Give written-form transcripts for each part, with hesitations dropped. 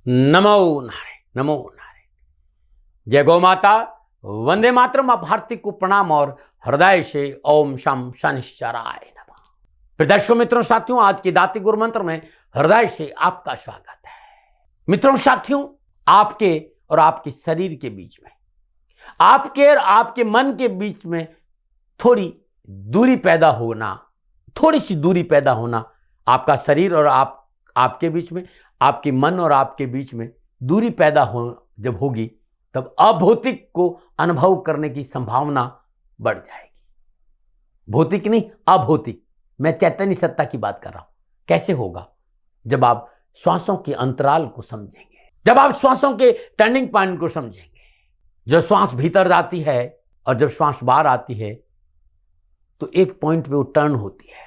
नमो नारायण, नमो नारायण। जय गौ माता, वंदे मातरम। आप भारती को प्रणाम और हृदय से ओम शम शनिश्चराय नमः। प्रिय दर्शकों, मित्रों, साथियों, आज की दाती गुरु मंत्र में हृदय से आपका स्वागत है। मित्रों, साथियों, आपके और आपके शरीर के बीच में, आपके और आपके मन के बीच में थोड़ी दूरी पैदा होना, थोड़ी सी दूरी पैदा होना, आपका शरीर और आपके बीच में, आपके मन और आपके बीच में दूरी पैदा हो जब होगी, तब अभौतिक को अनुभव करने की संभावना बढ़ जाएगी। भौतिक नहीं, अभौतिक। मैं चैतन्य सत्ता की बात कर रहा हूं। कैसे होगा? जब आप श्वासों के अंतराल को समझेंगे, जब आप श्वासों के टर्निंग पॉइंट को समझेंगे। जब श्वास भीतर जाती है और जब श्वास बाहर आती है तो एक पॉइंट पे वो टर्न होती है।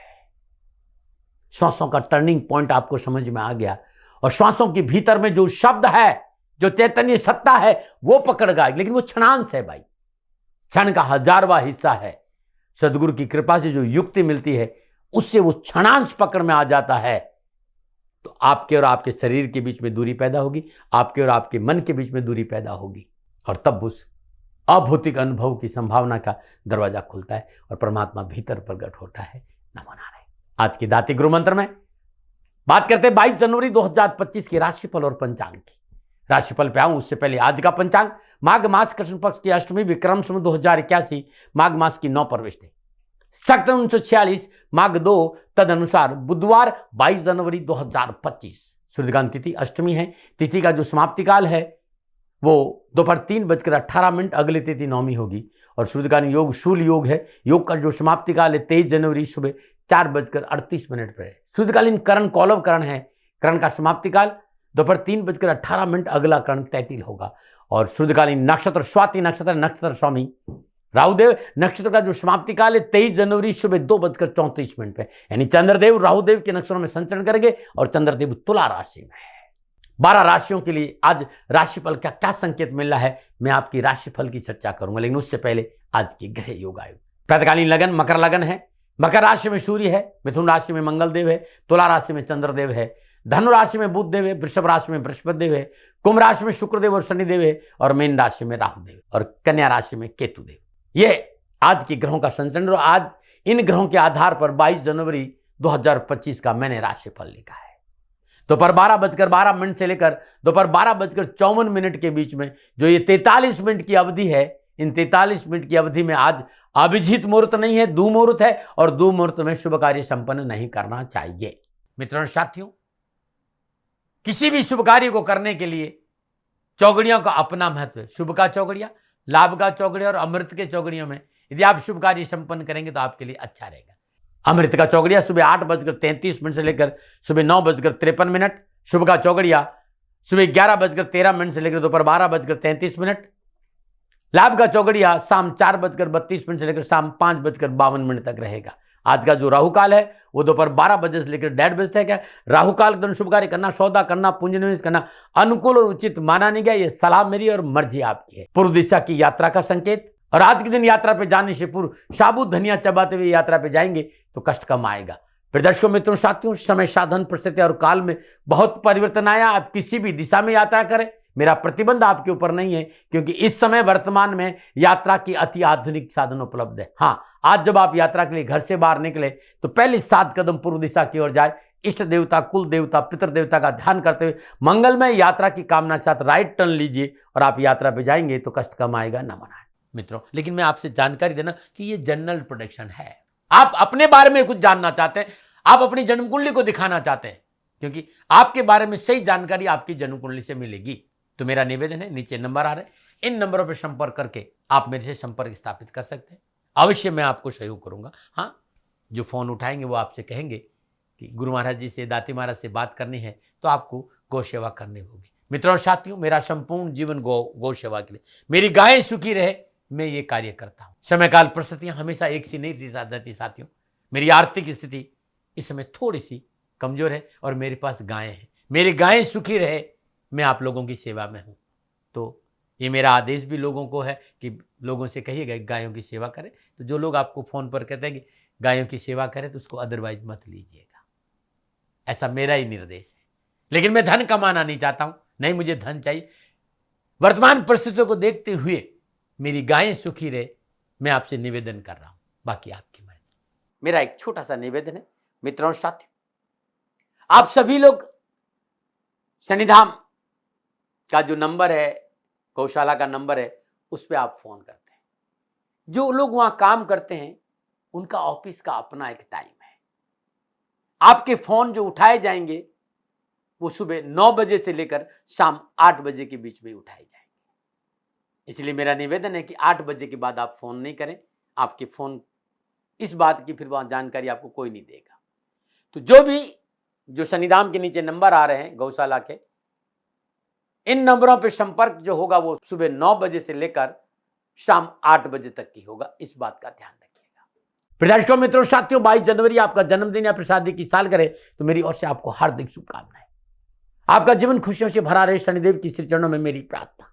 श्वासों का टर्निंग पॉइंट आपको समझ में आ गया, और श्वासों के भीतर में जो शब्द है, जो चैतन्य सत्ता है, वो पकड़ गया। लेकिन वो क्षणांश है भाई, क्षण का 1000वां हिस्सा है। सदगुरु की कृपा से जो युक्ति मिलती है, उससे वो क्षणांश पकड़ में आ जाता है, तो आपके और आपके शरीर के बीच में दूरी पैदा होगी, आपके और आपके मन के बीच में दूरी पैदा होगी, और तब उस अभौतिक अनुभव की संभावना का दरवाजा खुलता है और परमात्मा भीतर प्रकट होता है। नमो नारायण। आज की दाती गुरु मंत्र में बात करते हैं 22 जनवरी 2025 की राशिफल और पंचांग की। राशिफल पे आऊं उससे पहले आज का पंचांग। माघ मास कृष्ण पक्ष की अष्टमी विक्रम संवत 2081 माघ मास की 9 प्रविष्टि, सक्त 1946 माघ 2 तदनुसार बुधवार 22 जनवरी 2025। सूर्यकांत तिथि अष्टमी है। तिथि का जो समाप्ति काल है वो दोपहर 3:18, अगली तिथि नौमी होगी, और सूर्यकालीन योग शूल योग है। योग का जो समाप्ति काल है 23 जनवरी सुबह 4:38 पर है। सूर्यकालीन करण कौलव करण है। करण का समाप्ति काल दोपहर 3:18, अगला करण तैतिल होगा, और सूर्यकालीन नक्षत्र स्वाति नक्षत्र, नक्षत्र स्वामी राहुदेव। नक्षत्र का जो समाप्ति काल है 23 जनवरी सुबह 2:34 पे, यानी चंद्रदेव राहुदेव के नक्षत्रों में संचरण करेंगे, और चंद्रदेव तुला राशि में है। 12 राशियों के लिए आज राशिफल का क्या संकेत मिल रहा है, मैं आपकी राशिफल की चर्चा करूंगा। लेकिन उससे पहले आज की ग्रह योग आयु। प्रातकालीन लगन मकर लगन है। मकर राशि में सूर्य है, मिथुन राशि में मंगल देव है, तुला राशि में चंद्रदेव है, धनु राशि में बुध देव है, वृषभ राशि में बृहस्पति देव है, कुंभ राशि में शुक्रदेव और शनिदेव है, और मीन राशि में राहु देव, और कन्या राशि में केतु देव। ये आज के ग्रहों का संचरण, और आज इन ग्रहों के आधार पर 22 जनवरी 2025 का मैंने राशिफल लिखा है। दोपहर 12:12 से लेकर दोपहर 12:54 के बीच में जो ये 43 मिनट की अवधि है, इन 43 मिनट की अवधि में आज अभिजीत मुहूर्त नहीं है, दुमुहूर्त है, और दुमुहूर्त में शुभ कार्य संपन्न नहीं करना चाहिए। मित्रों साथियों, किसी भी शुभ कार्य को करने के लिए चौगड़ियों का अपना महत्व है। शुभ का चौगड़िया, लाभ का चौगड़िया और अमृत के चौगड़ियों में यदि आप शुभ कार्य संपन्न करेंगे तो आपके लिए अच्छा रहेगा। अमृत का चौगड़िया सुबह 8:33 से लेकर सुबह 9:53। शुभ का चौगड़िया सुबह 11:13 से लेकर दोपहर 12:33। लाभ का चौगड़िया शाम 4:32 से लेकर शाम 5:52 तक रहेगा। आज का जो राहु काल है वो दोपहर 12 बजे से लेकर 1:30 बजे तक है। राहु काल के दौरान शुभ कार्य करना, सौदा करना, पूंजी निवेश करना अनुकूल और उचित माना नहीं गया। ये सलाह मेरी और मर्जी आपकी है। पूर्व दिशा की यात्रा का संकेत, और आज के दिन यात्रा पे जाने से पूर्व साबुत धनिया चबाते हुए यात्रा पे जाएंगे तो कष्ट कम आएगा। फिर दर्शकों, मित्रों, साथियों, समय, साधन, परिस्थिति और काल में बहुत परिवर्तन आया। आप किसी भी दिशा में यात्रा करें, मेरा प्रतिबंध आपके ऊपर नहीं है, क्योंकि इस समय वर्तमान में यात्रा की अति आधुनिक साधन उपलब्ध है। हाँ, आज जब आप यात्रा के लिए घर से बाहर निकले तो पहले 7 कदम पूर्व दिशा की ओर जाए। इष्ट देवता, कुल देवता, पितृ देवता का ध्यान करते हुए मंगलमय यात्रा की कामना के साथ राइट टर्न लीजिए, और आप यात्रा पे जाएंगे तो कष्ट कम आएगा। न मनाए मित्रों, लेकिन मैं आपसे जानकारी देना कि ये जनरल प्रोडिक्शन है। आप अपने बारे में कुछ जानना चाहते हैं, आप अपनी जन्म कुंडली को दिखाना चाहते हैं, क्योंकि आपके बारे में सही जानकारी आपकी जन्म कुंडली से मिलेगी। तो मेरा निवेदन है, नीचे नंबर आ रहे हैं, इन नंबरों पर संपर्क करके आप मेरे से संपर्क स्थापित कर सकते हैं। अवश्य मैं आपको सहयोग करूंगा। हाँ, जो फोन उठाएंगे वो आपसे कहेंगे कि गुरु महाराज जी से, दाती महाराज से बात करनी है, तो आपको गौ सेवा करनी होगी। मित्रों और साथियों, मेरा संपूर्ण जीवन गौ सेवा के लिए, मेरी गायें सुखी रहे, मैं ये कार्य करता हूं। समय काल परिस्थितियां हमेशा एक सी नहीं रहती साथियों। मेरी आर्थिक स्थिति इस समय थोड़ी सी कमजोर है, और मेरे पास गायें हैं। मेरी गायें सुखी रहे, मैं आप लोगों की सेवा में हूं। तो ये मेरा आदेश भी लोगों को है कि लोगों से कहिएगा गायों की सेवा करें। तो जो लोग आपको फोन पर कहते हैं कि गायों की सेवा करें, तो उसको अदरवाइज मत लीजिएगा। ऐसा मेरा ही निर्देश है। लेकिन मैं धन कमाना नहीं चाहता हूं, नहीं मुझे धन चाहिए। वर्तमान परिस्थितियों को देखते हुए मेरी गायें सुखी रहे, मैं आपसे निवेदन कर रहा हूं, बाकी आपकी मर्जी। मेरा एक छोटा सा निवेदन है मित्रों और साथियों, आप सभी लोग शनिधाम का जो नंबर है, गौशाला का नंबर है, उस पर आप फोन करते हैं। जो लोग वहां काम करते हैं उनका ऑफिस का अपना एक टाइम है। आपके फोन जो उठाए जाएंगे वो सुबह 9 बजे से लेकर शाम 8 बजे के बीच में उठाए जाएंगे। इसलिए मेरा निवेदन है कि 8 बजे के बाद आप फोन नहीं करें। आपके फोन इस बात की फिर वहां जानकारी आपको कोई नहीं देगा। तो जो शनिधाम के नीचे नंबर आ रहे हैं गौशाला के, इन नंबरों पर संपर्क जो होगा वो सुबह 9 बजे से लेकर शाम 8 बजे तक की होगा। इस बात का ध्यान रखिएगा। दर्शकों मित्रों साथियों, 22 जनवरी आपका जन्मदिन या फिर शादी की सालगिरह है, तो मेरी ओर से आपको हार्दिक शुभकामनाएं। आपका जीवन खुशियों से भरा रहे, शनिदेव की श्री चरणों में मेरी प्रार्थना।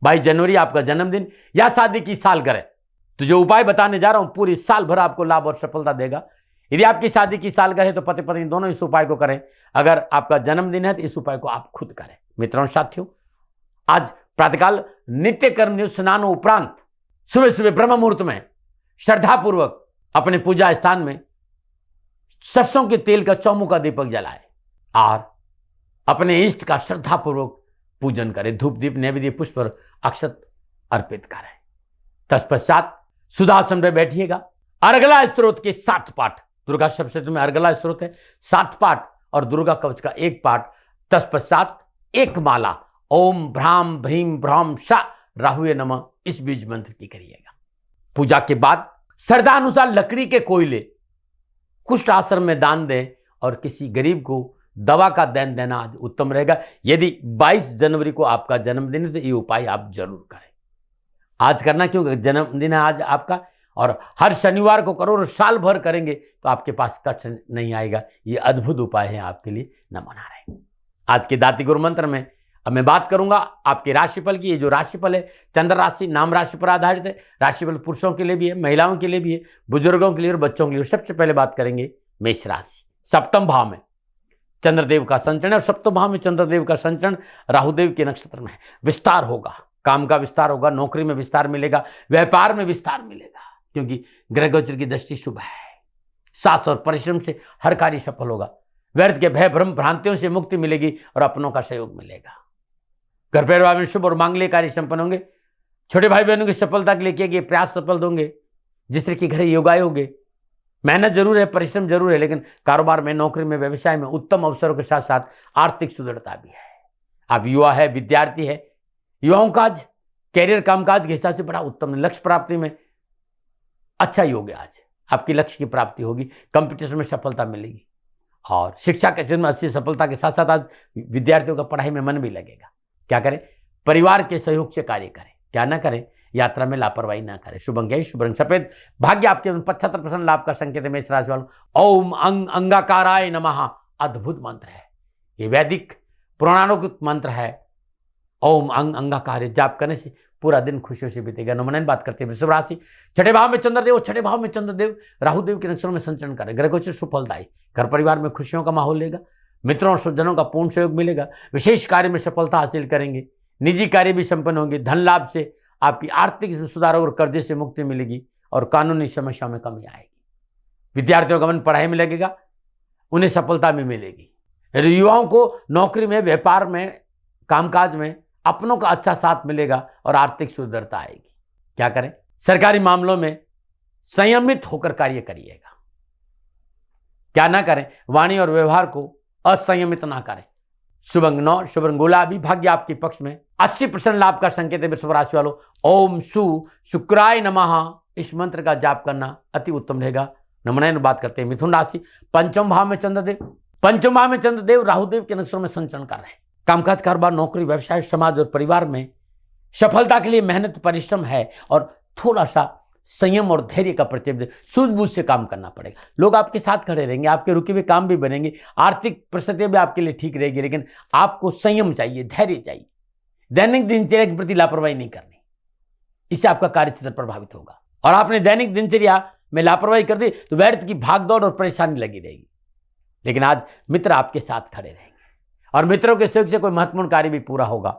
22 जनवरी आपका जन्मदिन या शादी की सालगिरह, तो जो उपाय बताने जा रहा हूं पूरी साल भर आपको लाभ और सफलता देगा। यदि आपकी शादी की सालगिरह है तो पति पत्नी दोनों इस उपाय को करें। अगर आपका जन्मदिन है तो इस उपाय को आप खुद करें। मित्रों साथियों, आज प्रातःकाल नित्य कर्म स्नानों उपरांत सुबह सुबह ब्रह्म मुहूर्त में श्रद्धापूर्वक अपने पूजा स्थान में सरसों के तेल का चौमुखा दीपक जलाए और अपने इष्ट का श्रद्धापूर्वक पूजन करें। धूप दीप नैवेद्य पुष्प और अक्षत अर्पित करें। तत्पश्चात सुधासन पर बैठिएगा। अर्गला स्त्रोत के 7 पाठ, दुर्गा सप्तशती में अर्गला स्त्रोत है 7 पाठ और दुर्गा कवच का 1 पाठ। तत्पश्चात 1 माला ओम भ्राम भ्रीम भ्राम शा राहुए नमः इस बीज मंत्र की करिएगा। पूजा के बाद श्रद्धानुसार लकड़ी के कोयले कुष्ठ आश्रम में दान दें और किसी गरीब को दवा का दान देना आज उत्तम रहेगा। यदि 22 जनवरी को आपका जन्मदिन है तो ये उपाय आप जरूर करें। आज करना क्योंकि जन्मदिन है आज आपका, और हर शनिवार को करो और साल भर करेंगे तो आपके पास कष्ट नहीं आएगा। ये अद्भुत उपाय है आपके लिए, नमो नारायण। आज के दाती गुरु मंत्र में अब मैं बात करूंगा आपके राशिफल की। ये जो राशिफल है चंद्र राशि नाम राशि पर आधारित है। राशिफल पुरुषों के लिए भी है, महिलाओं के लिए भी है, बुजुर्गों के लिए और बच्चों के लिए। सबसे पहले बात करेंगे मेष राशि। सप्तम भाव में चंद्रदेव का संचरण और सप्तम भाव में चंद्रदेव का संचरण राहुदेव के नक्षत्र में है। विस्तार होगा, काम का विस्तार होगा, नौकरी में विस्तार मिलेगा, व्यापार में विस्तार मिलेगा, क्योंकि ग्रह गोचर की दृष्टि शुभ है। साहस और परिश्रम से हर कार्य सफल होगा। व्यर्थ के भय भ्रम भ्रांतियों से मुक्ति मिलेगी और अपनों का सहयोग मिलेगा। घर परिवार में शुभ और मांगलिक कार्य संपन्न होंगे। छोटे भाई बहनों की सफलता के लिए किए गए प्रयास सफल होंगे। जिस तरह के घर योगाए होंगे। मेहनत जरूर है, परिश्रम जरूर है, लेकिन कारोबार में, नौकरी में, व्यवसाय में उत्तम अवसरों के साथ साथ आर्थिक सुदृढ़ता भी है। आप युवा है, विद्यार्थी है, युवाओं का आज कैरियर कामकाज के हिसाब से बड़ा उत्तम। लक्ष्य प्राप्ति में अच्छा योग है। आज आपकी लक्ष्य की प्राप्ति होगी, कंपटीशन में सफलता मिलेगी और शिक्षा के क्षेत्र में अच्छी सफलता के साथ साथ आज विद्यार्थियों का पढ़ाई में मन भी लगेगा। क्या करें? परिवार के सहयोग से कार्य करें, क्या ना करें, यात्रा में लापरवाही ना करें। शुभ अंक है शुभ रंग सफेद। भाग्य आपके 75% लाभ का संकेत है। मेष राशि वालों, ओम अंगाकाराय नमः अद्भुत मंत्र है। ये वैदिक पुराणों मंत्र है। ओम अंगाकार जाप करने से पूरा दिन खुशियों से बीतेगा। नमन बात करते हैं वृषभ राशि। छठे भाव में चंद्रदेव, छठे भाव में चंद्रदेव राहुदेव के नक्षत्रों में संचरण करें। ग्रह गोचर सुफलदायी। घर परिवार में खुशियों का माहौल लेगा। मित्रों और स्वजनों का पूर्ण सहयोग मिलेगा। विशेष कार्य में सफलता हासिल करेंगे। निजी कार्य भी संपन्न होंगे। धन लाभ से आपकी आर्थिक सुधार और कर्जे से मुक्ति मिलेगी और कानूनी समस्याओं में कमी आएगी। विद्यार्थियों का मन पढ़ाई में लगेगा, उन्हें सफलता भी मिलेगी। युवाओं को नौकरी में, व्यापार में, कामकाज में अपनों का अच्छा साथ मिलेगा और आर्थिक सुदृढ़ता आएगी। क्या करें? सरकारी मामलों में संयमित होकर कार्य करिएगा। क्या ना करें? वाणी और व्यवहार को असंयमित ना करें। शुभ अंक 9, शुभ रंग गुलाबी। भाग्य आपके पक्ष में। 80% लाभ का संकेत है वृषभ राशि वालों। ओम शुक्राय नमः इस मंत्र का जाप करना अति उत्तम रहेगा। नमन बात करते हैं मिथुन राशि। पंचम भाव में चंद्रदेव राहुदेव के नक्षत्रों में संचरण कर रहे हैं। कामकाज, कारोबार, नौकरी, व्यवसाय, समाज और परिवार में सफलता के लिए मेहनत, परिश्रम है और थोड़ा सा संयम और धैर्य का परिचय, सूझबूझ से काम करना पड़ेगा। लोग आपके साथ खड़े रहेंगे, आपके रुके हुए काम भी बनेंगे, आर्थिक परिस्थितियां भी आपके लिए ठीक रहेगी, लेकिन आपको संयम चाहिए, धैर्य चाहिए। दैनिक दिनचर्या के प्रति लापरवाही नहीं करनी, इससे आपका कार्यक्षेत्र प्रभावित होगा। और आपने दैनिक दिनचर्या में लापरवाही कर दी तो व्यर्थ की भागदौड़ और परेशानी लगी रहेगी। लेकिन आज मित्र आपके साथ खड़े रहेंगे और मित्रों के सहयोग से कोई महत्वपूर्ण कार्य भी पूरा होगा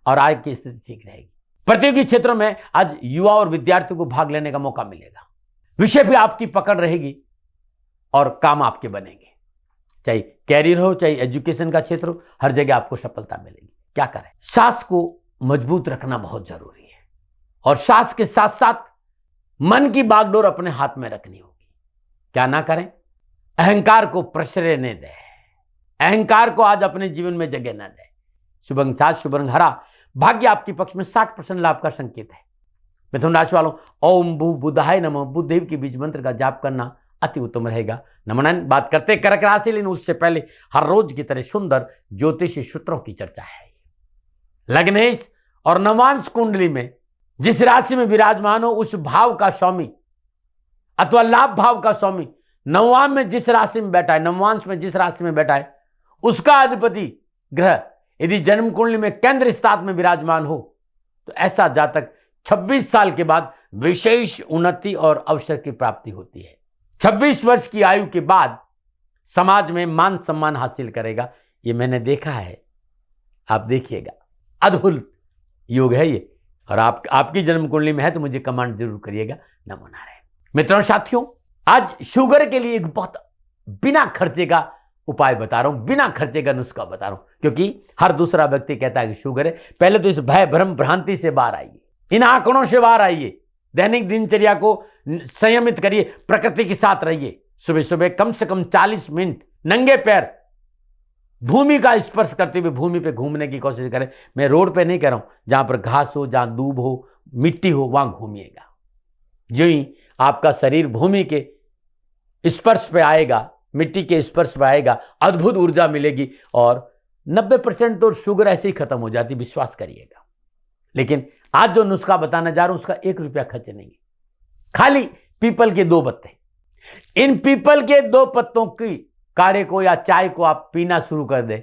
और आय की स्थिति ठीक रहेगी। प्रतियोगी क्षेत्रों में आज युवा और विद्यार्थियों को भाग लेने का मौका मिलेगा। विषय भी आपकी पकड़ रहेगी और काम आपके बनेंगे। चाहे कैरियर हो, चाहे एजुकेशन का क्षेत्र हो, हर जगह आपको सफलता मिलेगी। क्या करें? सांस को मजबूत रखना बहुत जरूरी है और सांस के साथ साथ मन की बागडोर अपने हाथ में रखनी होगी। क्या ना करें? अहंकार को प्रश्रय न दे, अहंकार को आज अपने जीवन में जगह न दे। शुभ अंक 7, शुभ रंग हरा, भाग्य आपके पक्ष में 60% लाभ का संकेत है। मिथुन राशि वालों, ओम भू बुधाय नमः बुद्धदेव के बीज मंत्र का जाप करना अति उत्तम रहेगा। नमन। बात करते कर्क राशि, लेकिन उससे पहले हर रोज की तरह सुंदर ज्योतिषी सूत्रों की चर्चा है। लग्नेश और नवांश कुंडली में जिस राशि में विराजमान हो उस भाव का स्वामी अथवा लाभ भाव का स्वामी नववां में जिस राशि में बैठा है, नववांश में जिस राशि में बैठा है, उसका अधिपति ग्रह यदि जन्म कुंडली में केंद्र स्थान में विराजमान हो तो ऐसा जातक 26 साल के बाद विशेष उन्नति और अवसर की प्राप्ति होती है। 26 वर्ष की आयु के बाद समाज में मान सम्मान हासिल करेगा। ये मैंने देखा है, आप देखिएगा, अद्भुत योग है ये। और आपकी जन्म कुंडली में है तो मुझे कमेंट जरूर करिएगा। नमो नारायण। मित्रों साथियों, आज शुगर के लिए एक बहुत बिना खर्चे का उपाय बता रहा हूं, बिना खर्चे का नुस्खा बता रहा हूं, क्योंकि हर दूसरा व्यक्ति कहता है कि शुगर है। पहले तो इस भय भ्रम भ्रांति से बाहर आइए, इन आंकड़ों से बाहर आइए, दैनिक दिनचर्या को संयमित करिए, प्रकृति के साथ रहिए। सुबह सुबह कम से कम 40 मिनट नंगे पैर भूमि का स्पर्श करते हुए भूमि पे घूमने की कोशिश करें। मैं रोड पे नहीं कह रहा हूं, जहां पर घास हो, जहां दूब हो, मिट्टी हो, वहां घूमिएगा। जो ही आपका शरीर भूमि के स्पर्श पे आएगा, मिट्टी के स्पर्श पे आएगा, अद्भुत ऊर्जा मिलेगी और 90% तो शुगर ऐसे ही खत्म हो जाती, विश्वास करिएगा। लेकिन आज जो नुस्खा बताने जा रहा हूं उसका 1 रुपया खर्च नहीं, खाली पीपल के 2 पत्ते। इन पीपल के 2 पत्तों की काढ़े को या चाय को आप पीना शुरू कर दे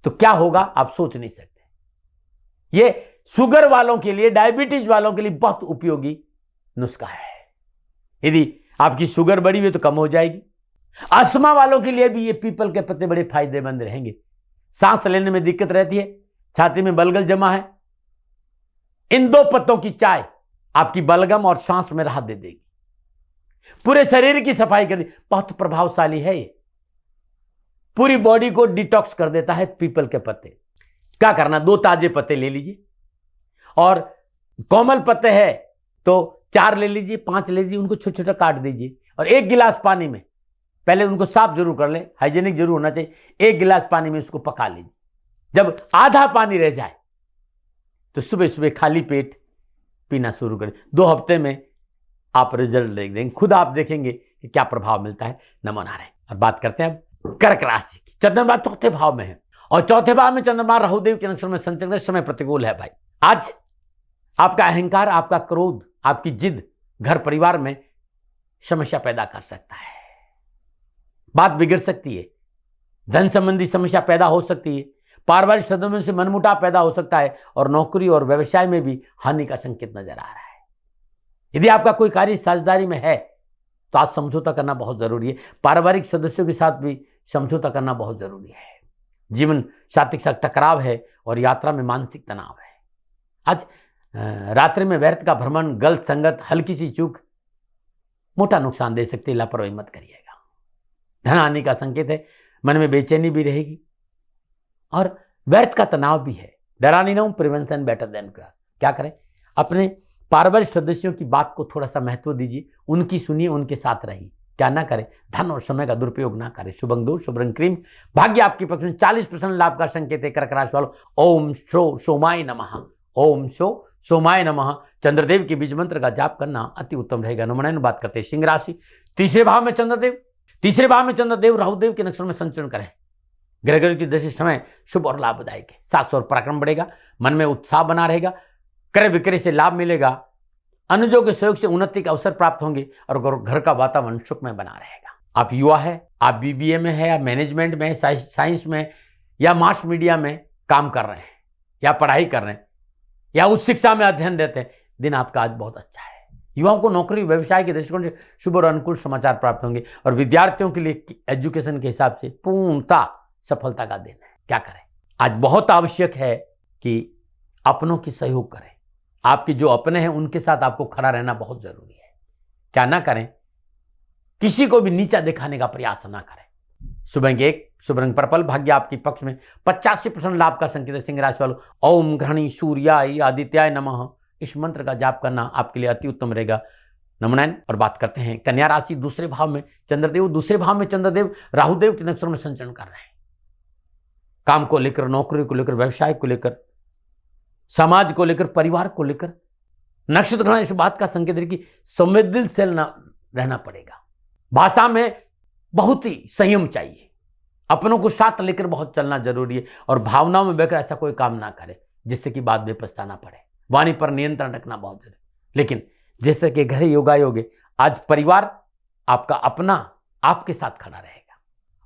तो क्या होगा आप सोच नहीं सकते। ये शुगर वालों के लिए, डायबिटीज वालों के लिए बहुत उपयोगी नुस्खा है। यदि आपकी शुगर बढ़ी हुई तो कम हो जाएगी। अस्थमा वालों के लिए भी ये पीपल के पत्ते बड़े फायदेमंद रहेंगे। सांस लेने में दिक्कत रहती है, छाती में बलगम जमा है, इन 2 पत्तों की चाय आपकी बलगम और सांस में राहत दे देगी, पूरे शरीर की सफाई कर देगी। बहुत प्रभावशाली है ये, पूरी बॉडी को डिटॉक्स कर देता है पीपल के पत्ते। क्या करना, 2 ताजे पत्ते ले लीजिए और कोमल पत्ते है तो 4 ले लीजिए, 5 ले लीजिए, उनको छोटा छोटा काट दीजिए और 1 गिलास पानी में पहले उनको साफ जरूर कर लें, हाइजीनिक जरूर होना चाहिए। 1 गिलास पानी में उसको पका लीजिए। जब आधा पानी रह जाए तो सुबह सुबह खाली पेट पीना शुरू करें। 2 हफ्ते में आप रिजल्ट देख देंगे, खुद आप देखेंगे कि क्या प्रभाव मिलता है। नमो नारायण। और बात करते हैं अब कर्क राशि की। चंद्रमा 4थे भाव में है और 4थे भाव में चंद्रमा राहुदेव के नक्षत्र में संचरण कर समय प्रतिकूल है। भाई आज आपका अहंकार, आपका क्रोध, आपकी जिद घर परिवार में समस्या पैदा कर सकता है, बात बिगड़ सकती है, धन संबंधी समस्या पैदा हो सकती है, पारिवारिक सदस्यों से मनमुटाव पैदा हो सकता है और नौकरी और व्यवसाय में भी हानि का संकेत नजर आ रहा है। यदि आपका कोई कार्य साझेदारी में है तो आज समझौता करना बहुत जरूरी है। पारिवारिक सदस्यों के साथ भी समझौता करना बहुत जरूरी है। जीवन साथी के साथ टकराव है और यात्रा में मानसिक तनाव है। आज रात्रि में व्यर्थ का भ्रमण, गलत संगत, हल्की सी चूक मोटा नुकसान दे सकती है, लापरवाही मत करिएगा। धन आने का संकेत है, मन में बेचैनी भी रहेगी और व्यर्थ का तनाव भी है। डरानी ना हूं, प्रिवेंशन बेटर देन क्योर। क्या करें, अपने पारिवारिक सदस्यों की बात को थोड़ा सा महत्व दीजिए, उनकी सुनिए, उनके साथ रहिए। क्या ना करें, धन और समय का दुरुपयोग ना करें। शुभ अंक 2, शुभ रंग क्रीम, भाग्य आपके पक्ष में 40% लाभ का संकेत है। कर्क राशि वालों, ओम शो सोमाय नमः, ओम शो सोमाय नमः चंद्रदेव के बीज मंत्र का जाप करना अति उत्तम रहेगा। नमन। बात करते हैं सिंह राशि। 3रे भाव में चंद्रदेव राहुदेव के नक्षत्र में संचरण करें। ग्रह की दशा समय शुभ और लाभदायक है। साहस और पराक्रम बढ़ेगा, मन में उत्साह बना रहेगा, क्रय विक्रय से लाभ मिलेगा, अनुजों के सहयोग से उन्नति के अवसर प्राप्त होंगे और घर का वातावरण सुखमय बना रहेगा। आप युवा है, आप बीबीए में है या मैनेजमेंट में, साइंस में या मास मीडिया में काम कर रहे हैं या पढ़ाई कर रहे हैं या उच्च शिक्षा में अध्ययन देते हैं, दिन आपका आज बहुत अच्छा है। युवाओं को नौकरी व्यवसाय के दृष्टिकोण से शुभ और अनुकूल समाचार प्राप्त होंगे और विद्यार्थियों के लिए एजुकेशन के हिसाब से पूर्णता सफलता का दिन है। क्या करें, आज बहुत आवश्यक है कि अपनों की सहयोग करें। आपके जो अपने हैं उनके साथ आपको खड़ा रहना बहुत जरूरी है। क्या ना करें, किसी को भी नीचा दिखाने का प्रयास ना करें। शुभ अंक 1, शुभ रंग पर्पल, भाग्य आपके पक्ष में, 85% लाभ का संकेत है। सिंह राशि वालों, ओम घृणी सूर्याय आदित्याय नमः, इस मंत्र का जाप करना आपके लिए अति उत्तम रहेगा। नमन। और बात करते हैं कन्या राशि, दूसरे भाव में चंद्रदेव, दूसरे भाव में चंद्रदेव राहुदेव के नक्षत्र में संचरण कर रहे हैं। काम को लेकर, नौकरी को लेकर, व्यवसाय को लेकर, समाज को लेकर, परिवार को लेकर नक्षत्र ग्रहण इस बात का संकेत है कि संवेदनशील रहना पड़ेगा। भाषा में बहुत ही संयम चाहिए। अपनों को साथ लेकर बहुत चलना जरूरी है और भावनाओं में बहकर ऐसा कोई काम ना करे जिससे कि बाद में पछताना पड़े। वाणी पर नियंत्रण रखना बहुत जरूरी। लेकिन जैसे कि घर योगायोग, आज परिवार आपका अपना आपके साथ खड़ा रहेगा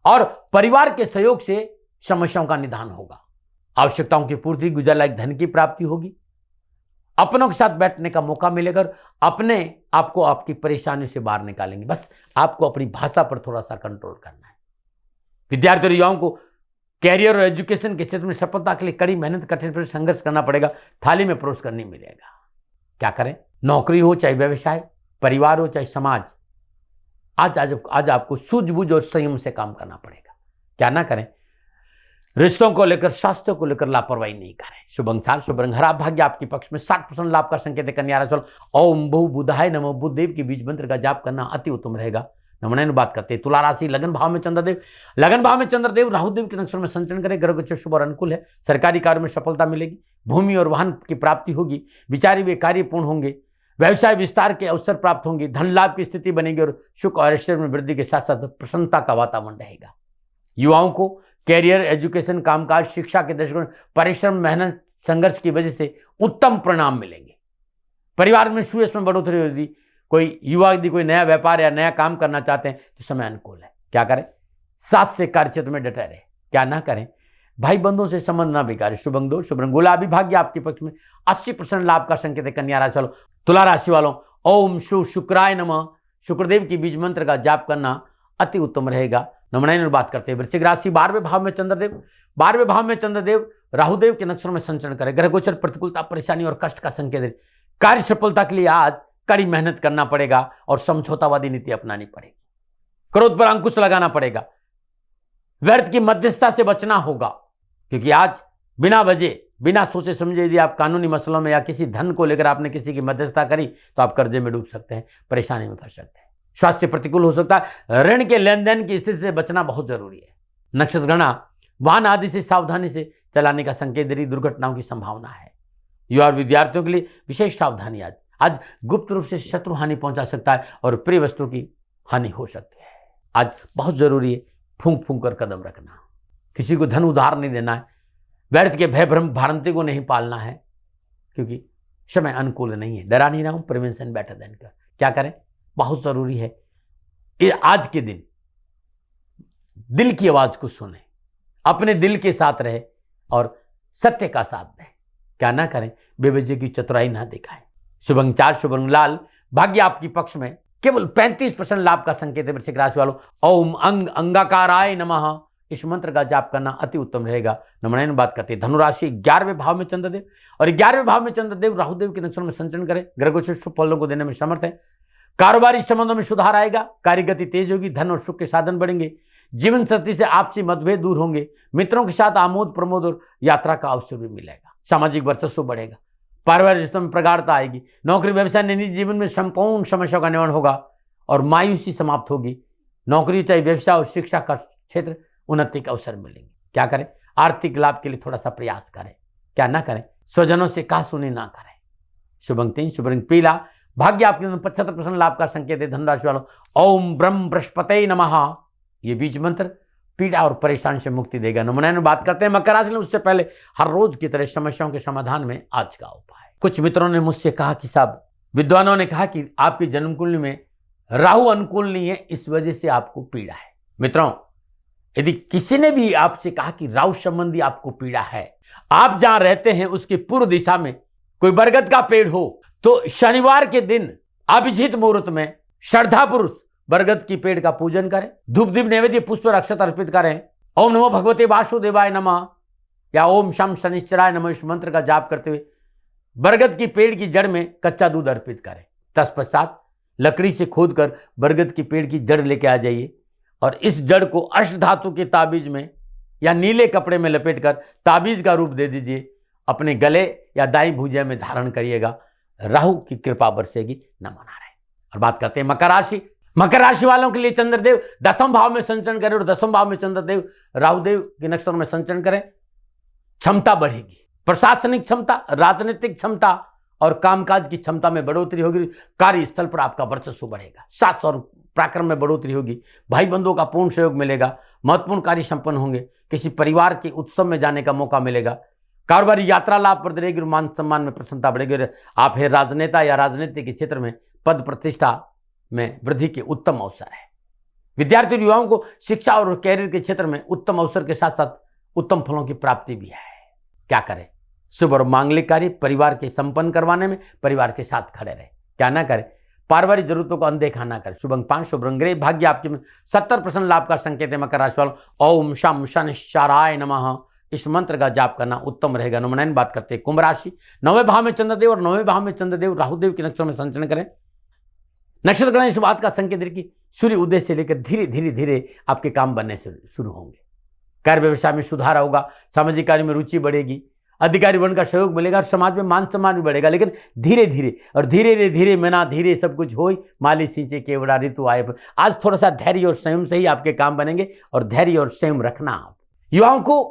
और परिवार के सहयोग से समस्याओं का निदान होगा। आवश्यकताओं की पूर्ति, गुजर लायक धन की प्राप्ति होगी। अपनों के साथ बैठने का मौका मिलेगा और अपने आपको आपकी परेशानियों से बाहर निकालेंगे। बस आपको अपनी भाषा पर थोड़ा सा कंट्रोल करना है। विद्यार्थी और युवाओं को कैरियर और एजुकेशन के क्षेत्र में सफलता के लिए कड़ी मेहनत, कठिन संघर्ष करना पड़ेगा। थाली में परोस कर नहीं मिलेगा। क्या करें, नौकरी हो चाहे व्यवसाय, परिवार हो चाहे समाज, आज आपको सूझबूझ और संयम से काम करना पड़ेगा। क्या ना करें, रिश्तों को लेकर, स्वास्थ्य को लेकर लापरवाही नहीं करें। शुभ अंक 4, शुभ रंग हरा, भाग्य आपके पक्ष में, 60% लाभ का संकेत है। कन्या राशि, ओम बहु बुधाय नमः, बुधदेव के बीज मंत्र का जाप करना अति उत्तम रहेगा। नमन। बात करते हैं तुला राशि, लगन भाव में चंद्रदेव, लगन भाव में चंद्रदेव राहुदेव के नक्षत्र में संचरण करें। ग्रह गोचर शुभ और अनुकूल है। सरकारी कार्य में सफलता मिलेगी। भूमि और वाहन की प्राप्ति होगी। विचारी हुए कार्य पूर्ण होंगे। व्यवसाय विस्तार के अवसर प्राप्त होंगे। धन लाभ की स्थिति बनेगी और सुख और ऐश्वर्य में वृद्धि के साथ साथ प्रसन्नता का वातावरण रहेगा। युवाओं को कैरियर, एजुकेशन, कामकाज, शिक्षा के दृष्टिकोण, परिश्रम, मेहनत, संघर्ष की वजह से उत्तम परिणाम मिलेंगे। परिवार में सुयश में बढ़ोतरी होगी। कोई युवा यदि कोई नया व्यापार या नया काम करना चाहते हैं तो समय अनुकूल है। क्या करें, साथ से कार्य क्षेत्र में डटे रहे। क्या ना करें, भाई बंधुओं से संबंध ना बिगाड़े। शुभ अंक 2, शुभ रंग गुलाबी, भाग्य आपके पक्ष में, 80% लाभ का संकेत है। कन्या राशि वालों, तुला राशि वालों, ओम शुक्राय नमः, शुक्रदेव की बीज मंत्र का जाप करना अति उत्तम रहेगा। नमन। बात करते हैं वृश्चिक राशि, 12वें भाव में चंद्रदेव, 12वें भाव में चंद्रदेव राहुदेव के नक्षत्र में संचरण करें। ग्रह गोचर प्रतिकूलता, परेशानी और कष्ट का संकेत है। कार्य सफलता के लिए आज कड़ी मेहनत करना पड़ेगा और समझौतावादी नीति अपनानी पड़ेगी। क्रोध पर अंकुश लगाना पड़ेगा। व्यर्थ की मध्यस्थता से बचना होगा, क्योंकि आज बिना वजह, बिना सोचे समझे यदि आप कानूनी मसलों में या किसी धन को लेकर आपने किसी की मध्यस्थता करी तो आप कर्जे में डूब सकते हैं, परेशानी में फंस सकते हैं। स्वास्थ्य प्रतिकूल हो सकता है। ऋण के लेन देन की स्थिति से बचना बहुत जरूरी है। नक्षत्र गणना, वाहन आदि से सावधानी से चलाने का संकेत दे रही, दुर्घटनाओं की संभावना है। युवा और विद्यार्थियों के लिए विशेष सावधानी। आज गुप्त रूप से शत्रु हानि पहुंचा सकता है और प्रिय वस्तु की हानि हो सकती है। आज बहुत जरूरी है फूंक फूंक कर कदम रखना। किसी को धन उधार नहीं देना है। व्यर्थ के भय भ्रम भ्रांति को नहीं पालना है, क्योंकि समय अनुकूल नहीं है। डरा नहीं रहा हूं, प्रिवेंशन बेटर देन क्योर। क्या करें, बहुत जरूरी है आज के दिन दिल की आवाज को सुने, अपने दिल के साथ रहे और सत्य का साथ दें। क्या ना करें, बेवजह की चतुराई ना दिखाएं। शुभ अंक 4, शुभ रंग लाल, भाग्य आपकी पक्ष में, केवल 35% लाभ का संकेत है। वृश्चिक राशि वालों, ओम अंगाकाराय नमः, इस मंत्र का जाप करना अति उत्तम रहेगा। नमन। बात करते हैं धनुराशि, 11वें भाव में चंद्रदेव और 11वें भाव में चंद्रदेव राहुदेव के नक्षत्र में संचरण करें। ग्रह गोचर शुभ फलों को देने में समर्थ है। कारोबारी संबंधों में सुधार आएगा। कार्य गति तेज होगी। धन और सुख के साधन बढ़ेंगे। जीवन साथी से आपसी मतभेद दूर होंगे। मित्रों के साथ आमोद प्रमोद और यात्रा का अवसर भी मिलेगा। सामाजिक वर्चस्व बढ़ेगा। पारिवारिक रिश्तों में प्रगाढ़ता आएगी। नौकरी व्यवसाय निजी जीवन में संपूर्ण समस्याओं का निवारण होगा और मायूसी समाप्त होगी। नौकरी चाहे व्यवसाय और शिक्षा का क्षेत्र, उन्नति के अवसर मिलेंगे। क्या करें, आर्थिक लाभ के लिए थोड़ा सा प्रयास करें। क्या ना करें, स्वजनों से कहा-सुनी ना करें। शुभ अंक 3, शुभ रंग पीला, भाग्य आपके 75% लाभ का संकेत है। धनराशि वालों, ओम ब्रह्म बृहस्पते नमः, ये बीज मंत्र पीड़ा और परेशानी से मुक्ति देगा। नमन। बात करते हैं मकर राशि, उससे पहले हर रोज की तरह समस्याओं के समाधान में आज का उपाय। कुछ मित्रों ने मुझसे कहा कि साहब, विद्वानों ने कहा कि आपकी जन्म कुंडली में राहु अनुकूल नहीं है, इस वजह से आपको पीड़ा है। मित्रों, यदि किसी ने भी आपसे कहा कि राहु संबंधी आपको पीड़ा है, आप जहां रहते हैं उसकी पूर्व दिशा में कोई बरगद का पेड़ हो तो शनिवार के दिन अभिजीत मुहूर्त में श्रद्धापुरुष बरगद की पेड़ का पूजन करें। धूप दीप नैवेद्य पुष्प और अक्षत अर्पित करें। ओम नमो भगवते वासुदेवाय नमः, या ओम शम शनिश्चराय नमः इस मंत्र का जाप करते हुए बरगद की पेड़ की जड़ में कच्चा दूध अर्पित करें। तत्पश्चात लकड़ी से खोदकर बरगद की पेड़ की जड़ लेके आ जाइए और इस जड़ को अष्ट धातु के ताबीज में या नीले कपड़े में लपेटकर ताबीज का रूप दे दीजिए। अपने गले या दाई भुजा में धारण करिएगा, राहु की कृपा बरसेगी। नमो नारायण। और बात करते हैं मकर राशि। मकर राशि वालों के लिए चंद्रदेव 10वें भाव में संचरण करें और 10वें भाव में चंद्रदेव राहुदेव के नक्षत्र में संचरण करें। क्षमता बढ़ेगी, प्रशासनिक क्षमता, राजनीतिक क्षमता और कामकाज की क्षमता में बढ़ोतरी होगी। कार्यस्थल पर आपका वर्चस्व बढ़ेगा, साहस और पराक्रम में बढ़ोतरी होगी। भाई बंधुओं का पूर्ण सहयोग मिलेगा। महत्वपूर्ण कार्य संपन्न होंगे। किसी परिवार के उत्सव में जाने का मौका मिलेगा। कारोबारी यात्रा लाभप्रद रहेगी। मान सम्मान में प्रसन्नता बढ़ेगी। आप है राजनेता या राजनीति के क्षेत्र में पद प्रतिष्ठा में वृद्धि के उत्तम अवसर है। विद्यार्थी युवाओं को शिक्षा और कैरियर के क्षेत्र में उत्तम अवसर के साथ साथ उत्तम फलों की प्राप्ति भी है। क्या करें? शुभ और मांगलिक कार्य परिवार के संपन्न करवाने में परिवार के साथ खड़े रहे। क्या ना करें? पारिवारिक जरूरतों को अनदेखा ना करें। शुभ अंक 5, शुभ रंग ग्रे, भाग्य आपके 70% लाभ का संकेत है। मकर राशि वालों ओम शम शनिश्चराय नमः इस मंत्र का जाप करना उत्तम रहेगा। नंबर 9 बात करते हैं कुंभ राशि। 9वें भाव में चंद्रदेव और 9वें भाव में चंद्रदेव राहुदेव के नक्षत्र में संचरण करें। नक्षत्र ग्रहण इस बात का संकेत है कि सूर्य उदय से लेकर धीरे धीरे धीरे आपके काम बनने से शुरू होंगे। कार्य व्यवसाय में सुधार होगा। सामाजिक कार्य में रुचि बढ़ेगी। अधिकारी वर्ग का सहयोग मिलेगा और समाज में मान सम्मान भी बढ़ेगा। लेकिन धीरे धीरे और धीरे धीरे मना धीरे सब कुछ हो। माली सिंचे केवड़ा ऋतु आए। आज थोड़ा सा धैर्य और संयम से ही आपके काम बनेंगे और धैर्य और संयम रखना। आप युवाओं को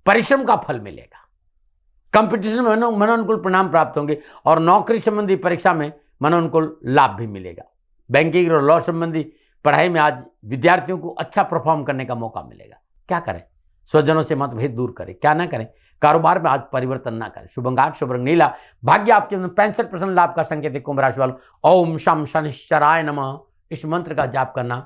परिश्रम का फल मिलेगा। कंपटीशन में मनोनुकूल परिणाम प्राप्त होंगे और नौकरी संबंधी परीक्षा में मनोनुकूल लाभ भी मिलेगा। बैंकिंग और लॉ संबंधी पढ़ाई में आज विद्यार्थियों को अच्छा परफॉर्म करने का मौका मिलेगा। क्या करें? स्वजनों से मतभेद दूर करें। क्या ना करें? कारोबार में आज परिवर्तन ना करें। शुभ अंक 8, शुभ रंग नीला, भाग्य आपके 65% लाभ का संकेत है। कुंभ राशि वालों ओम शम शनिश्चराय नमः इस मंत्र का जाप करना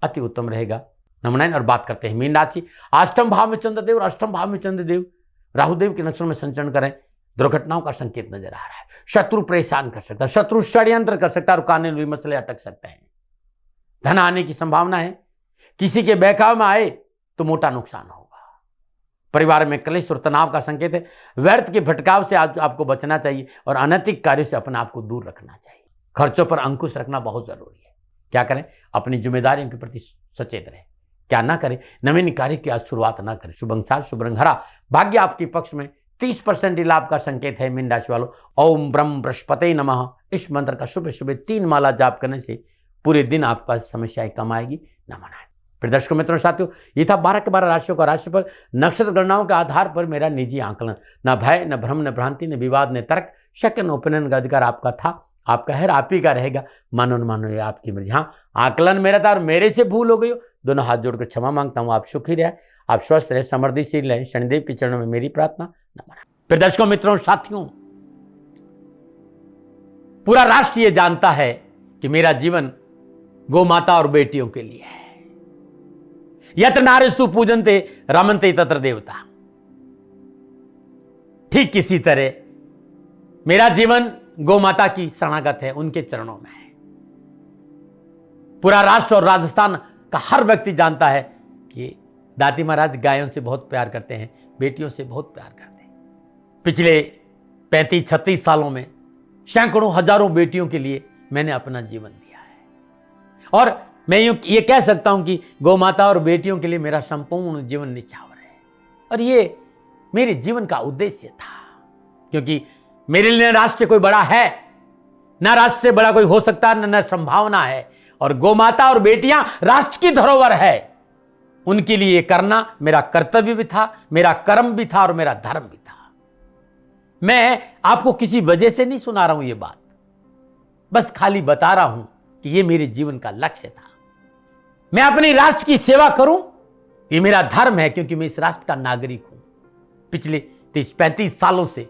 अति उत्तम रहेगा। नंबर 9 और बात करते हैं मीन राशि। 8वें भाव में चंद्रदेव और 8वें भाव में चंद्रदेव राहुदेव के नक्षत्र में संचरण करें। दुर्घटनाओं का संकेत नजर आ रहा है। शत्रु परेशान कर सकता है, शत्रु षड्यंत्र कर सकता है और कानूनी मसले अटक सकते हैं। धन आने की संभावना है। किसी के बहकाव में आए तो मोटा नुकसान होगा। परिवार में क्लेश और तनाव का संकेत है। व्यर्थ के भटकाव से आज आपको बचना चाहिए और अनैतिक कार्यों से अपने आप को दूर रखना चाहिए। खर्चों पर अंकुश रखना बहुत जरूरी है। क्या करें? अपनी जिम्मेदारियों के प्रति सचेत रहें। क्या ना करें? नवीन कार्य की आज शुरुआत ना करें। शुभ अंक 7, शुभ रंग हरा, भाग्य आपके पक्ष में 30% लाभ का संकेत है। मीन राशि वालों ओम ब्रह्म बृहस्पते नमः इस मंत्र का सुबह सुबह 3 माला जाप करने से पूरे दिन आपके पास समस्याएं कम आएगी। नमन। फिर दर्शकों मित्रों साथियों, ये था 12 के 12 राशियों का राशिफल नक्षत्र गणनाओं के आधार पर मेरा निजी आकलन। न भय, न भ्रम, न भ्रांति, न विवाद, न तर्क, शक, न ओपिनियन का अधिकार आपका था, आपका है, आप ही का रहेगा। मानो न मानो ये आपकी मर्जी। हाँ, आकलन मेरा था और मेरे से भूल हो गई हो, दोनों हाथ जोड़कर क्षमा मांगता हूँ। आप सुखी रहे, आप स्वस्थ रहे, समृद्धिशील रहे, शनिदेव के चरणों में मेरी प्रार्थना। नमन। फिर दर्शकों मित्रों साथियों, पूरा राष्ट्र ये जानता है कि मेरा जीवन गौ माता और बेटियों के लिए है। यत्र नारीस्तु पूजन्ते रमन्ते तत्र देवता। ठीक किसी तरह मेरा जीवन गौ माता की शरणागत है, उनके चरणों में है। पूरा राष्ट्र और राजस्थान का हर व्यक्ति जानता है कि दादी महाराज गायों से बहुत प्यार करते हैं, बेटियों से बहुत प्यार करते हैं। पिछले 35-36 सालों में सैकड़ों हजारों बेटियों के लिए मैंने अपना जीवन दिया है और मैं ये कह सकता हूं कि गौ माता और बेटियों के लिए मेरा संपूर्ण जीवन निछावर है। और ये मेरे जीवन का उद्देश्य था, क्योंकि मेरे लिए राष्ट्र कोई बड़ा है, ना राष्ट्र से बड़ा कोई हो सकता है, न संभावना है। और गौ माता और बेटियां राष्ट्र की धरोहर है। उनके लिए ये करना मेरा कर्तव्य भी था, मेरा कर्म भी था और मेरा धर्म भी था। मैं आपको किसी वजह से नहीं सुना रहा हूं ये बात, बस खाली बता रहा हूं कि ये मेरे जीवन का लक्ष्य था। मैं अपने राष्ट्र की सेवा करूं, ये मेरा धर्म है, क्योंकि मैं इस राष्ट्र का नागरिक हूं। पिछले 30-35 सालों से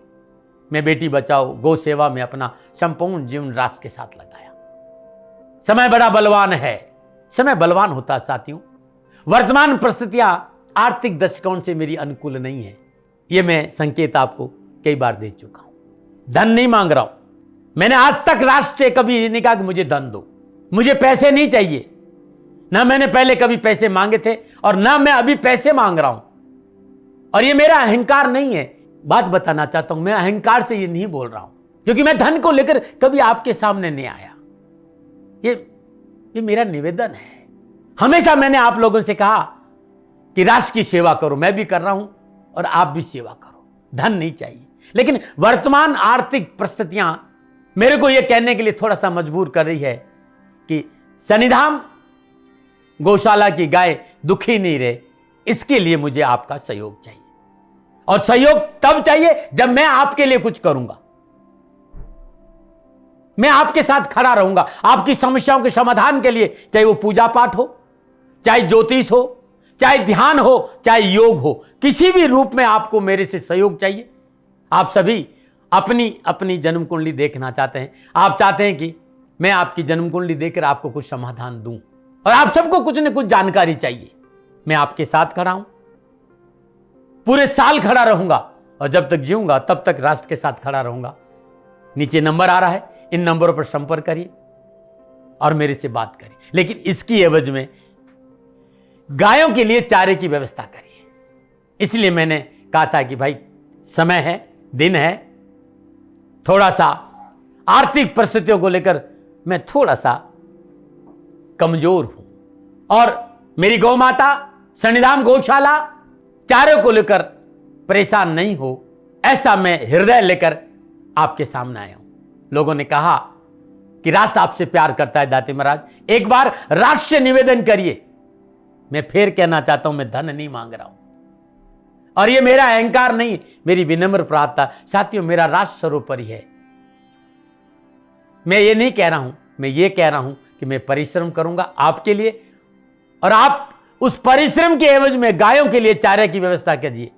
मैं बेटी बचाओ, गौ सेवा में अपना संपूर्ण जीवन राष्ट्र के साथ लगाया। समय बड़ा बलवान है, समय बलवान होता है साथियों। वर्तमान परिस्थितियां आर्थिक दृष्टिकोण से मेरी अनुकूल नहीं है, यह मैं संकेत आपको कई बार दे चुका हूं। धन नहीं मांग रहा हूं। मैंने आज तक राष्ट्र से कभी नहीं कहा कि मुझे धन दो, मुझे पैसे नहीं चाहिए। ना मैंने पहले कभी पैसे मांगे थे और ना मैं अभी पैसे मांग रहा हूं। और ये मेरा अहंकार नहीं है। बात बताना चाहता हूं, मैं अहंकार से ये नहीं बोल रहा हूं, क्योंकि मैं धन को लेकर कभी आपके सामने नहीं आया। ये मेरा निवेदन है। हमेशा मैंने आप लोगों से कहा कि राष्ट्र की सेवा करो, मैं भी कर रहा हूं और आप भी सेवा करो। धन नहीं चाहिए, लेकिन वर्तमान आर्थिक परिस्थितियां मेरे को यह कहने के लिए थोड़ा सा मजबूर कर रही है कि शनिधाम गौशाला की गाय दुखी नहीं रहे, इसके लिए मुझे आपका सहयोग चाहिए। और सहयोग तब चाहिए जब मैं आपके लिए कुछ करूंगा, मैं आपके साथ खड़ा रहूंगा आपकी समस्याओं के समाधान के लिए, चाहे वो पूजा पाठ हो, चाहे ज्योतिष हो, चाहे ध्यान हो, चाहे योग हो, किसी भी रूप में आपको मेरे से सहयोग चाहिए। आप सभी अपनी अपनी जन्म कुंडली देखना चाहते हैं, आप चाहते हैं कि मैं आपकी जन्म कुंडली देखकर आपको कुछ समाधान दूं, और आप सबको कुछ न कुछ जानकारी चाहिए। मैं आपके साथ खड़ा हूं, पूरे साल खड़ा रहूंगा, और जब तक जीऊंगा तब तक राष्ट्र के साथ खड़ा रहूंगा। नीचे नंबर आ रहा है, इन नंबरों पर संपर्क करिए और मेरे से बात करिए, लेकिन इसकी एवज में गायों के लिए चारे की व्यवस्था करिए। इसलिए मैंने कहा था कि भाई समय है, दिन है, थोड़ा सा आर्थिक परिस्थितियों को लेकर मैं थोड़ा सा कमजोर हूं, और मेरी गौ माता शनिधाम गौशाला चारे को लेकर परेशान नहीं हो, ऐसा मैं हृदय लेकर आपके सामने आया हूं। लोगों ने कहा कि राष्ट्र आपसे प्यार करता है दाती महाराज, एक बार राष्ट्र से निवेदन करिए। मैं फिर कहना चाहता हूं, मैं धन नहीं मांग रहा हूं, और ये मेरा अहंकार नहीं, मेरी विनम्र प्रार्थना। साथियों, मेरा राष्ट्र सर्वोपरि है। मैं ये नहीं कह रहा हूं, मैं ये कह रहा हूं कि मैं परिश्रम करूंगा आपके लिए, और आप उस परिश्रम के एवज में गायों के लिए चारे की व्यवस्था कीजिए।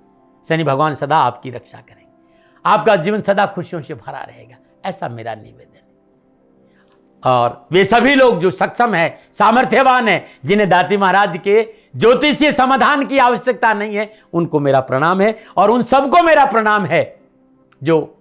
शनि भगवान सदा आपकी रक्षा करेंगे, आपका जीवन सदा खुशियों से भरा रहेगा, ऐसा मेरा निवेदन है। और वे सभी लोग जो सक्षम है, सामर्थ्यवान है, जिन्हें दाती महाराज के ज्योतिषीय समाधान की आवश्यकता नहीं है, उनको मेरा प्रणाम है। और उन सबको मेरा प्रणाम है जो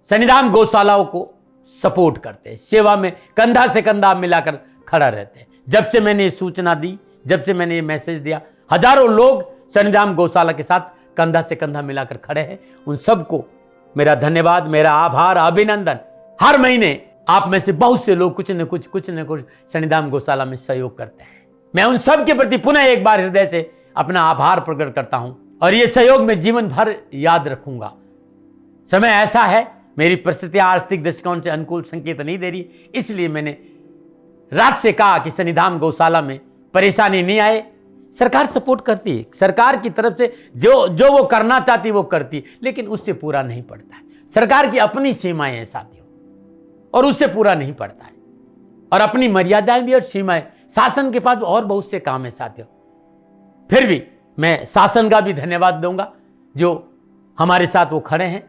शनिधाम गौशालाओं को सपोर्ट करते हैं, सेवा में कंधा से कंधा मिलाकर खड़ा रहते हैं। जब से मैंने ये सूचना दी, जब से मैंने ये मैसेज दिया, हजारों लोग शनिधाम गौशाला के साथ कंधा से कंधा मिलाकर खड़े हैं। उन सबको मेरा धन्यवाद, मेरा आभार, अभिनंदन। हर महीने आप में से बहुत से लोग कुछ न कुछ शनिधाम गौशाला में सहयोग करते हैं। मैं उन सब के प्रति पुनः एक बार हृदय से अपना आभार प्रकट करता हूं, और ये सहयोग मैं जीवन भर याद रखूंगा। समय ऐसा है, मेरी परिस्थितियां आर्थिक दृष्टिकोण से अनुकूल संकेत नहीं दे रही, इसलिए मैंने राष्ट्र से कहा कि शनिधाम गौशाला में परेशानी नहीं आए। सरकार सपोर्ट करती है, सरकार की तरफ से जो वो करना चाहती वो करती, लेकिन उससे पूरा नहीं पड़ता है। सरकार की अपनी सीमाएं हैं साथियों, और उससे पूरा नहीं पड़ता है, और अपनी मर्यादाएं भी और सीमाएं। शासन के पास और बहुत से काम है साथियों। फिर भी मैं शासन का भी धन्यवाद दूंगा जो हमारे साथ वो खड़े हैं।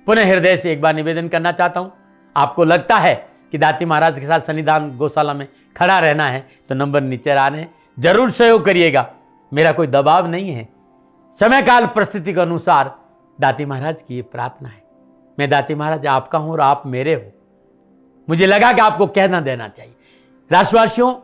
पुनः हृदय से एक बार निवेदन करना चाहता हूं, आपको लगता है कि दाती महाराज के साथ शनिधाम गौशाला में खड़ा रहना है तो नंबर नीचे आ रहे हैं, जरूर सहयोग करिएगा। मेरा कोई दबाव नहीं है, समय काल परिस्थिति के अनुसार दाती महाराज की ये प्रार्थना है। मैं दाती महाराज आपका हूं और आप मेरे हो, मुझे लगा कि आपको कहना देना चाहिए। राष्ट्रवासियों,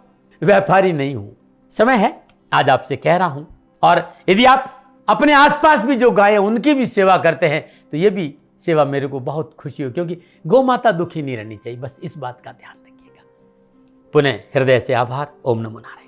व्यापारी नहीं हूं, समय है आज आपसे कह रहा हूं। और यदि आप अपने आसपास भी जो गाय उनकी भी सेवा करते हैं तो ये भी सेवा मेरे को बहुत खुशी हो, क्योंकि गौ माता दुखी नहीं रहनी चाहिए, बस इस बात का ध्यान रखिएगा। पुनः हृदय से आभार। ओम नमो नारायण।